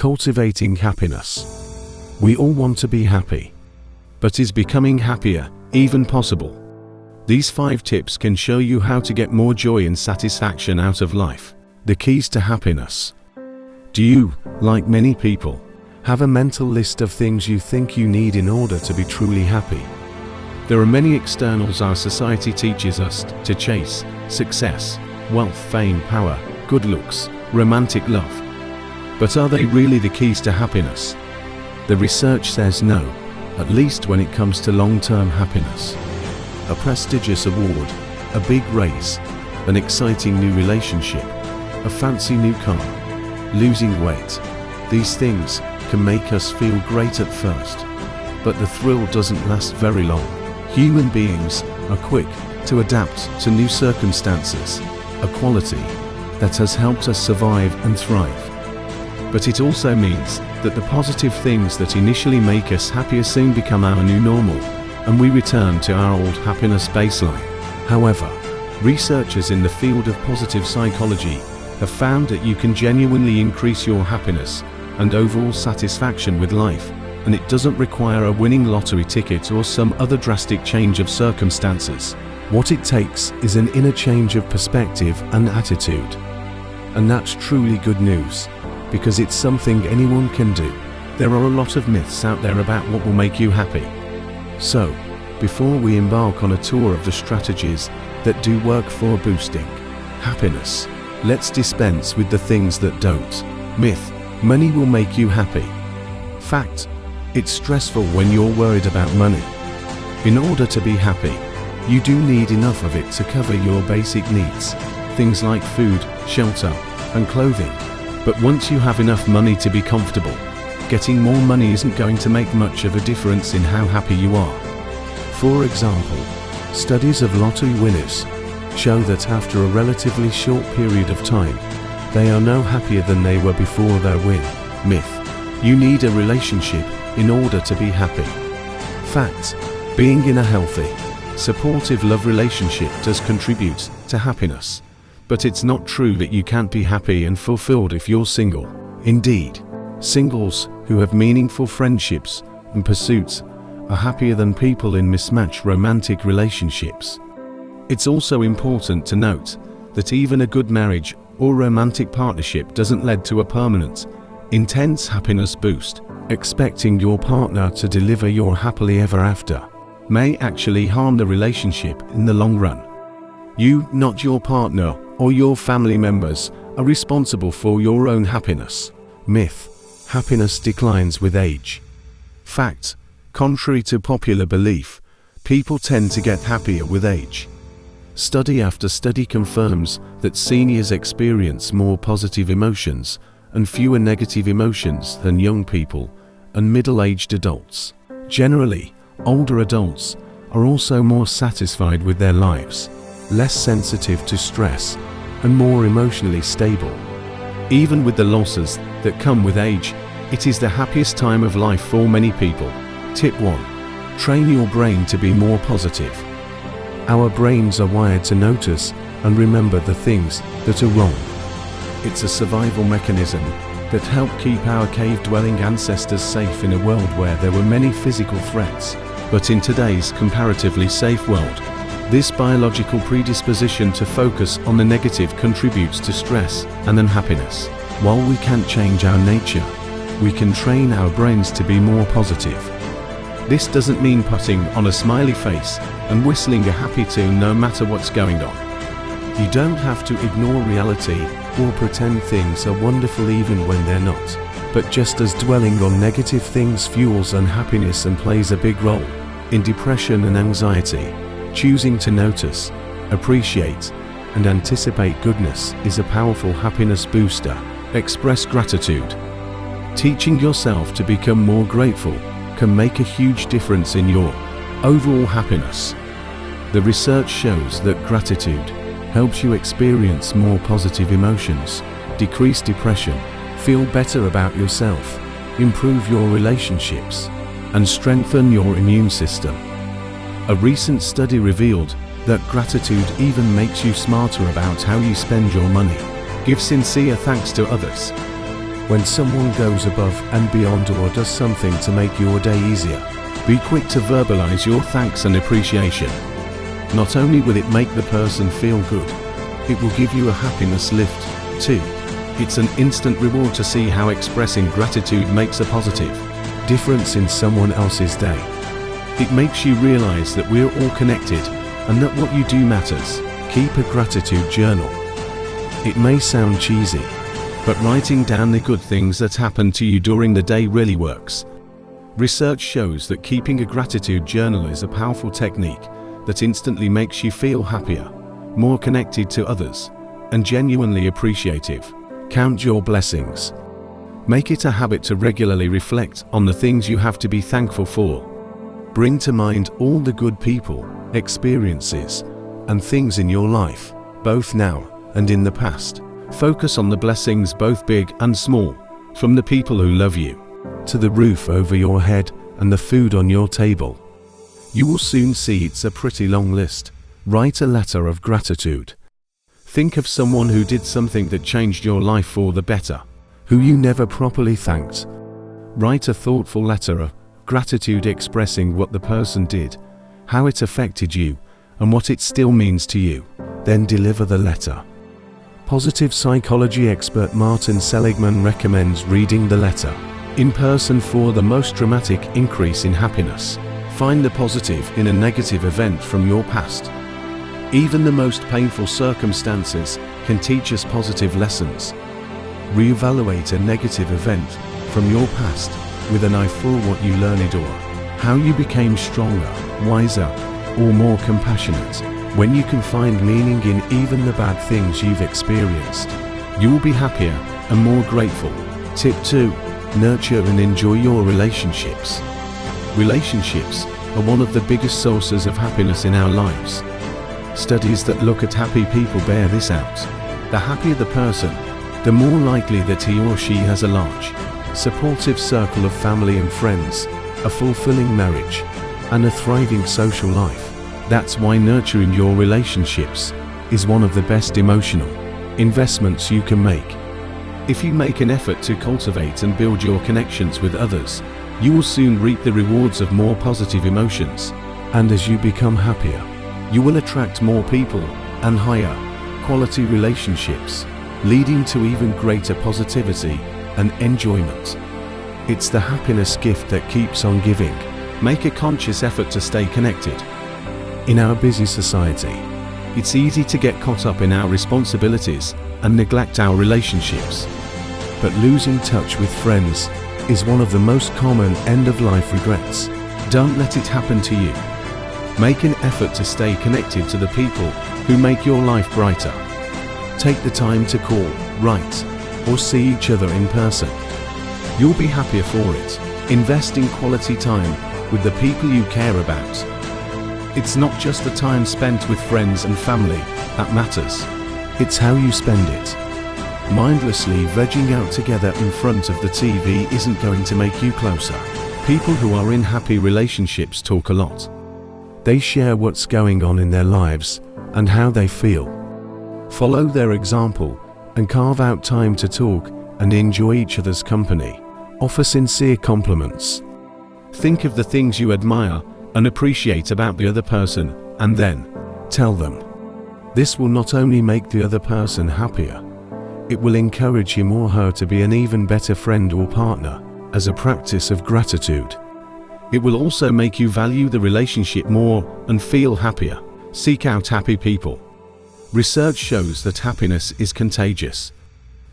Cultivating Happiness. We all want to be happy. But is becoming happier even possible? These 5 tips can show you how to get more joy and satisfaction out of life. The keys to happiness. Do you, like many people, have a mental list of things you think you need in order to be truly happy? There are many externals our society teaches us to chase: success, wealth, fame, power, good looks, romantic love. But are they really the keys to happiness? The research says no, at least when it comes to long-term happiness. A prestigious award, a big raise, an exciting new relationship, a fancy new car, losing weight. These things can make us feel great at first, but the thrill doesn't last very long. Human beings are quick to adapt to new circumstances, a quality that has helped us survive and thrive. But it also means that the positive things that initially make us happier soon become our new normal, and we return to our old happiness baseline. However, researchers in the field of positive psychology have found that you can genuinely increase your happiness and overall satisfaction with life, and it doesn't require a winning lottery ticket or some other drastic change of circumstances. What it takes is an inner change of perspective and attitude. And that's truly good news, because it's something anyone can do. There are a lot of myths out there about what will make you happy. So, before we embark on a tour of the strategies that do work for boosting happiness, let's dispense with the things that don't. Myth: money will make you happy. Fact: it's stressful when you're worried about money. In order to be happy, you do need enough of it to cover your basic needs, things like food, shelter, and clothing. But once you have enough money to be comfortable, getting more money isn't going to make much of a difference in how happy you are. For example, studies of lottery winners show that after a relatively short period of time, they are no happier than they were before their win. Myth: you need a relationship in order to be happy. Fact: being in a healthy, supportive love relationship does contribute to happiness. But it's not true that you can't be happy and fulfilled if you're single. Indeed, singles who have meaningful friendships and pursuits are happier than people in mismatched romantic relationships. It's also important to note that even a good marriage or romantic partnership doesn't lead to a permanent, intense happiness boost. Expecting your partner to deliver your happily ever after may actually harm the relationship in the long run. You, not your partner or your family members, are responsible for your own happiness. Myth: happiness declines with age. Fact: contrary to popular belief, people tend to get happier with age. Study after study confirms that seniors experience more positive emotions and fewer negative emotions than young people and middle-aged adults. Generally, older adults are also more satisfied with their lives, less sensitive to stress, and more emotionally stable. Even with the losses that come with age, it is the happiest time of life for many people. Tip 1. Train your brain to be more positive. Our brains are wired to notice and remember the things that are wrong. It's a survival mechanism that helped keep our cave-dwelling ancestors safe in a world where there were many physical threats. But in today's comparatively safe world, this biological predisposition to focus on the negative contributes to stress and unhappiness. While we can't change our nature, we can train our brains to be more positive. This doesn't mean putting on a smiley face and whistling a happy tune no matter what's going on. You don't have to ignore reality or pretend things are wonderful even when they're not. But just as dwelling on negative things fuels unhappiness and plays a big role in depression and anxiety, choosing to notice, appreciate, and anticipate goodness is a powerful happiness booster. Express gratitude. Teaching yourself to become more grateful can make a huge difference in your overall happiness. The research shows that gratitude helps you experience more positive emotions, decrease depression, feel better about yourself, improve your relationships, and strengthen your immune system. A recent study revealed that gratitude even makes you smarter about how you spend your money. Give sincere thanks to others. When someone goes above and beyond or does something to make your day easier, be quick to verbalize your thanks and appreciation. Not only will it make the person feel good, it will give you a happiness lift, too. It's an instant reward to see how expressing gratitude makes a positive difference in someone else's day. It makes you realize that we're all connected and that what you do matters. Keep a gratitude journal. It may sound cheesy, but writing down the good things that happen to you during the day really works. Research shows that keeping a gratitude journal is a powerful technique that instantly makes you feel happier, more connected to others, and genuinely appreciative. Count your blessings. Make it a habit to regularly reflect on the things you have to be thankful for. Bring to mind all the good people, experiences, and things in your life, both now and in the past. Focus on the blessings, both big and small, from the people who love you, to the roof over your head and the food on your table. You will soon see it's a pretty long list. Write a letter of gratitude. Think of someone who did something that changed your life for the better, who you never properly thanked. Write a thoughtful letter of gratitude expressing what the person did, how it affected you, and what it still means to you. Then deliver the letter. Positive psychology expert Martin Seligman recommends reading the letter in person for the most dramatic increase in happiness. Find the positive in a negative event from your past. Even the most painful circumstances can teach us positive lessons. Reevaluate a negative event from your past with an eye for what you learned or how you became stronger, wiser, or more compassionate. When you can find meaning in even the bad things you've experienced, you will be happier and more grateful. Tip 2. Nurture and enjoy your relationships. Relationships are one of the biggest sources of happiness in our lives. Studies that look at happy people bear this out. The happier the person, the more likely that he or she has a large, supportive circle of family and friends, a fulfilling marriage, and a thriving social life. That's why nurturing your relationships is one of the best emotional investments you can make. If you make an effort to cultivate and build your connections with others, you will soon reap the rewards of more positive emotions. And as you become happier, you will attract more people and higher quality relationships, leading to even greater positivity and enjoyment. It's the happiness gift that keeps on giving. Make a conscious effort to stay connected. In our busy society, it's easy to get caught up in our responsibilities and neglect our relationships. But losing touch with friends is one of the most common end-of-life regrets. Don't let it happen to you. Make an effort to stay connected to the people who make your life brighter. Take the time to call, write, or see each other in person. You'll be happier for it. Invest in quality time with the people you care about. It's not just the time spent with friends and family that matters. It's how you spend it. Mindlessly vegging out together in front of the TV isn't going to make you closer. People who are in happy relationships talk a lot. They share what's going on in their lives and how they feel. Follow their example and carve out time to talk and enjoy each other's company. Offer sincere compliments. Think of the things you admire and appreciate about the other person, and then tell them. This will not only make the other person happier, it will encourage him or her to be an even better friend or partner. As a practice of gratitude, it will also make you value the relationship more and feel happier. Seek out happy people. Research shows that happiness is contagious.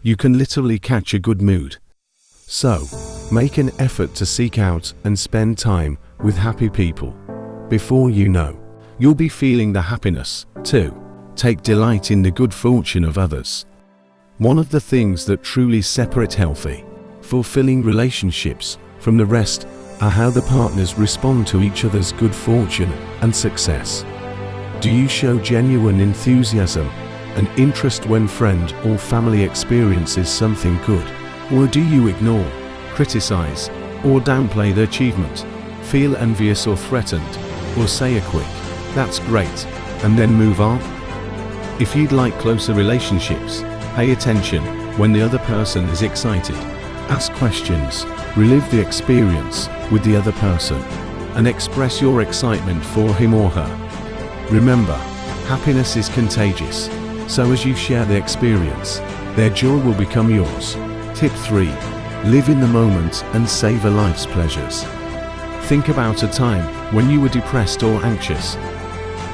You can literally catch a good mood. So, make an effort to seek out and spend time with happy people. Before you know, you'll be feeling the happiness, too. Take delight in the good fortune of others. One of the things that truly separate healthy, fulfilling relationships from the rest are how the partners respond to each other's good fortune and success. Do you show genuine enthusiasm and interest when friend or family experiences something good? Or do you ignore, criticize, or downplay the achievement? Feel envious or threatened, or say a quick, "That's great," and then move on? If you'd like closer relationships, pay attention when the other person is excited. Ask questions, relive the experience with the other person, and express your excitement for him or her. Remember, happiness is contagious, so as you share the experience, their joy will become yours. Tip 3. Live in the moment and savor life's pleasures. Think about a time when you were depressed or anxious.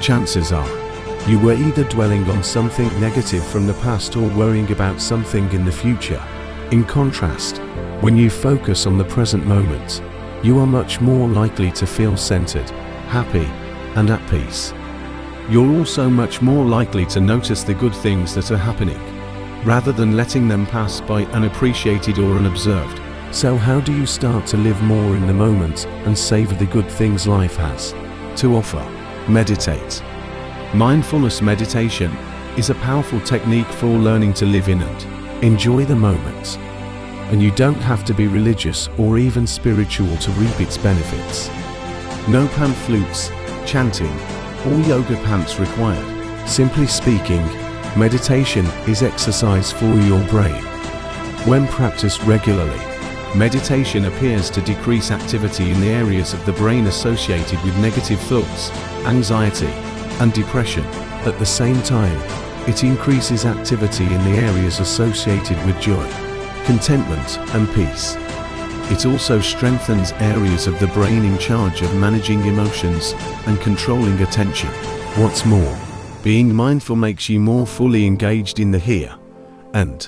Chances are, you were either dwelling on something negative from the past or worrying about something in the future. In contrast, when you focus on the present moment, you are much more likely to feel centered, happy, and at peace. You're also much more likely to notice the good things that are happening, rather than letting them pass by unappreciated or unobserved. So how do you start to live more in the moment and savor the good things life has to offer? Meditate. Mindfulness meditation is a powerful technique for learning to live in and enjoy the moment. And you don't have to be religious or even spiritual to reap its benefits. No pan flutes, chanting, or yoga pants required. Simply speaking, meditation is exercise for your brain. When practiced regularly, meditation appears to decrease activity in the areas of the brain associated with negative thoughts, anxiety, and depression. At the same time, it increases activity in the areas associated with joy, contentment, and peace. It also strengthens areas of the brain in charge of managing emotions and controlling attention. What's more, being mindful makes you more fully engaged in the here and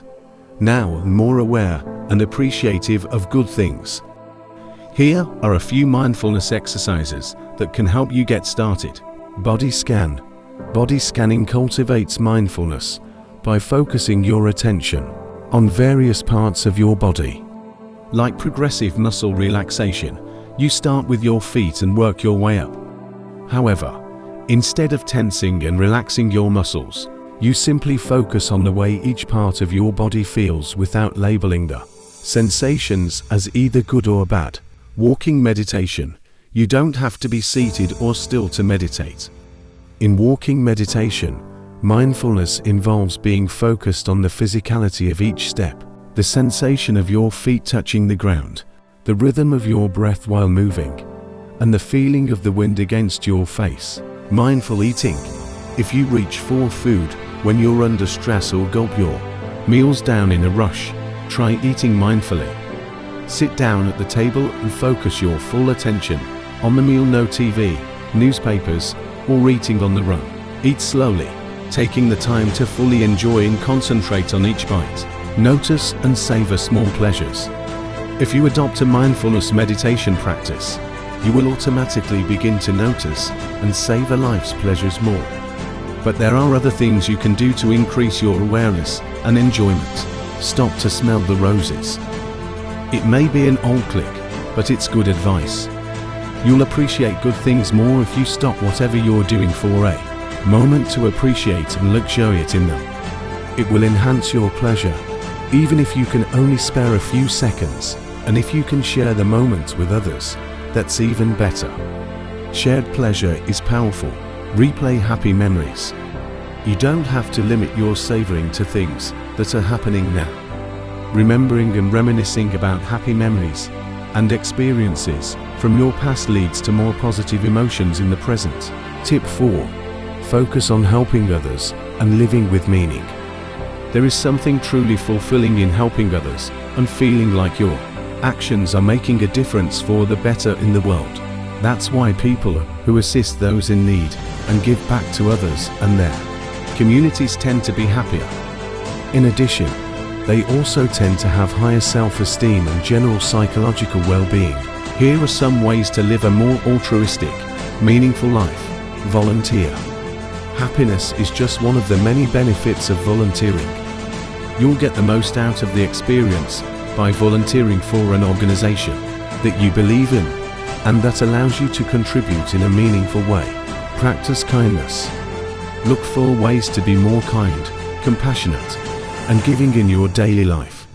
now, and more aware and appreciative of good things. Here are a few mindfulness exercises that can help you get started. Body scan. Body scanning cultivates mindfulness by focusing your attention on various parts of your body. Like progressive muscle relaxation, you start with your feet and work your way up. However, instead of tensing and relaxing your muscles, you simply focus on the way each part of your body feels without labeling the sensations as either good or bad. Walking meditation. You don't have to be seated or still to meditate. In walking meditation, mindfulness involves being focused on the physicality of each step, the sensation of your feet touching the ground, the rhythm of your breath while moving, and the feeling of the wind against your face. Mindful eating. If you reach for food when you're under stress or gulp your meals down in a rush, try eating mindfully. Sit down at the table and focus your full attention on the meal. No TV, newspapers, or eating on the run. Eat slowly, taking the time to fully enjoy and concentrate on each bite. Notice and savor small pleasures. If you adopt a mindfulness meditation practice, you will automatically begin to notice and savor life's pleasures more. But there are other things you can do to increase your awareness and enjoyment. Stop to smell the roses. It may be an old click, but it's good advice. You'll appreciate good things more if you stop whatever you're doing for a moment to appreciate and luxuriate in them. It will enhance your pleasure, even if you can only spare a few seconds, and if you can share the moment with others, that's even better. Shared pleasure is powerful. Replay happy memories. You don't have to limit your savoring to things that are happening now. Remembering and reminiscing about happy memories and experiences from your past leads to more positive emotions in the present. Tip 4. Focus on helping others and living with meaning. There is something truly fulfilling in helping others and feeling like your actions are making a difference for the better in the world. That's why people who assist those in need and give back to others and their communities tend to be happier. In addition, they also tend to have higher self-esteem and general psychological well-being. Here are some ways to live a more altruistic, meaningful life. Volunteer. Happiness is just one of the many benefits of volunteering. You'll get the most out of the experience by volunteering for an organization that you believe in and that allows you to contribute in a meaningful way. Practice kindness. Look for ways to be more kind, compassionate, and giving in your daily life.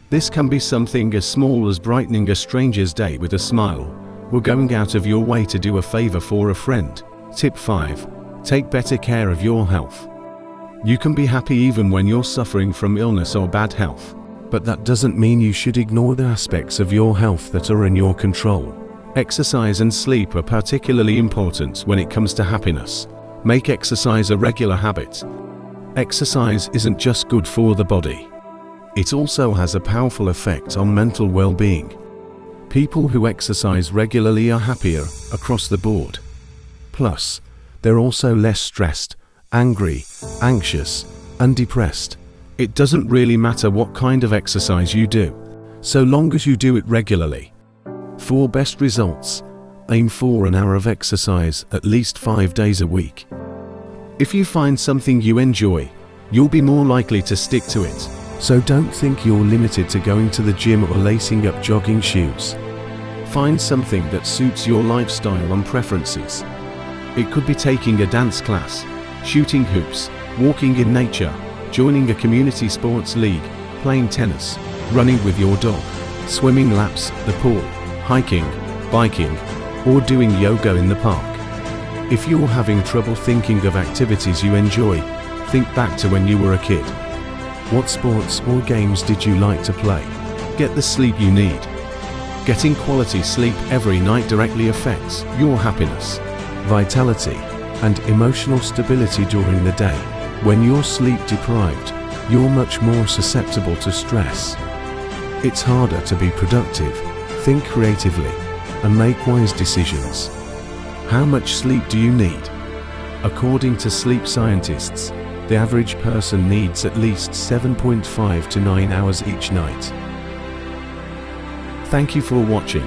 This can be something as small as brightening a stranger's day with a smile, or going out of your way to do a favor for a friend. Tip 5. Take better care of your health. You can be happy even when you're suffering from illness or bad health. But that doesn't mean you should ignore the aspects of your health that are in your control. Exercise and sleep are particularly important when it comes to happiness. Make exercise a regular habit. Exercise isn't just good for the body. It also has a powerful effect on mental well-being. People who exercise regularly are happier across the board. Plus, they're also less stressed, angry, anxious, and depressed. It doesn't really matter what kind of exercise you do, so long as you do it regularly. For best results, aim for an hour of exercise at least 5 days a week. If you find something you enjoy, you'll be more likely to stick to it. So don't think you're limited to going to the gym or lacing up jogging shoes. Find something that suits your lifestyle and preferences. It could be taking a dance class, shooting hoops, walking in nature, joining a community sports league, playing tennis, running with your dog, swimming laps at the pool, hiking, biking, or doing yoga in the park. If you're having trouble thinking of activities you enjoy, think back to when you were a kid. What sports or games did you like to play? Get the sleep you need. Getting quality sleep every night directly affects your happiness, vitality, and emotional stability during the day. When you're sleep deprived, you're much more susceptible to stress. It's harder to be productive, think creatively, and make wise decisions. How much sleep do you need? According to sleep scientists, the average person needs at least 7.5 to 9 hours each night. Thank you for watching.